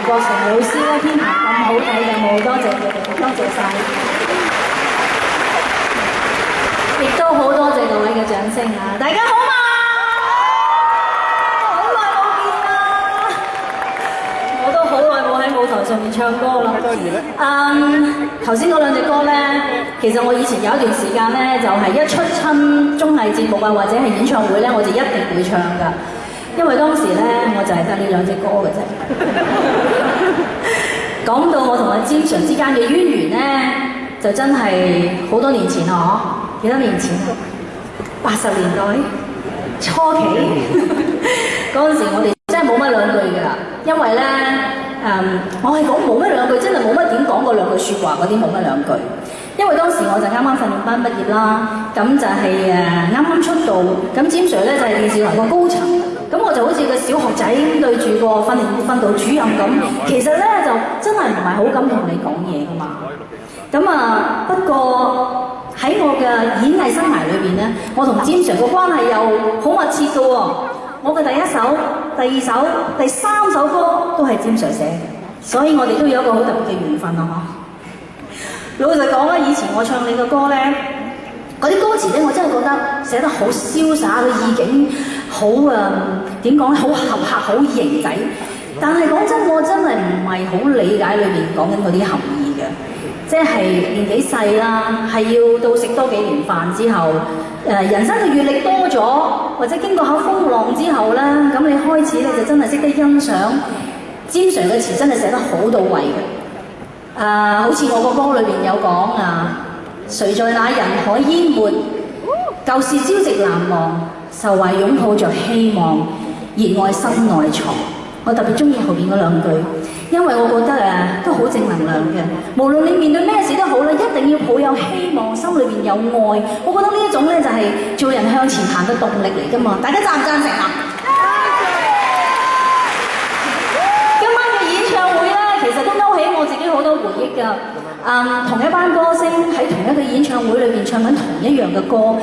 國成老師咧編排咁好睇嘅舞，多謝佢哋，多謝晒。亦都好多謝各位嘅掌聲啊！大家好嘛？好耐冇見啦！我都好耐冇喺舞台上面唱歌啦。頭先嗰兩隻歌咧，其實我以前有一段時間咧，就係一出親綜藝節目啊，或者係演唱會咧，我就一定會唱㗎。因為當時咧，我就係得呢兩隻歌嘅啫。講到我同阿詹 Sir 之間嘅淵源咧，就真係好多年前啦，嗬？幾多年前？80年代初期嗰陣時，我哋真係冇乜兩句㗎，因為咧我係講冇乜兩句，真係冇乜點講過兩句説話嗰啲，冇乜兩句。因為當時我就啱啱訓練班畢業啦，咁就係啱啱出道，咁詹 Sir 咧就係電視台個高層，咁我就好似個小學仔對住個訓導主任咁，其實咧就真係唔係好敢同你講嘢噶嘛。咁不過喺我嘅演藝生涯裏邊咧，我同詹 Sir 個關係又好密切嘅喎。我嘅第一首、第二首、第3首歌都係詹 Sir 寫嘅，所以我哋都有一個好特別嘅緣分咯，嗬。老實講啦，以前我唱你嘅歌咧，嗰啲歌詞咧，我真係覺得寫得好瀟灑，個意境好點講咧，好合拍，好型仔。但係講真，我真係唔係好理解裏邊講緊嗰啲含義嘅，即係年紀細啦，係要到食多幾年飯之後，人生嘅閲歷多咗，或者經過下風浪之後咧，咁你開始咧就真係識得欣賞詹 Sir 嘅詞，真係寫得好到位嘅。好似我個歌裏邊有講誰在那人海淹沒，舊事朝夕難忘，愁懷擁抱着希望，熱愛心內藏。我特別中意後邊嗰兩句，因為我覺得都好正能量嘅。無論你面對咩事都好啦，一定要抱有希望，心裏邊有愛。我覺得呢一種咧就係做人向前行嘅動力嚟㗎嘛。大家贊唔贊成啊？其實都勾起我自己好多回憶㗎，同一班歌星喺同一個演唱會裏邊唱緊同一樣嘅歌。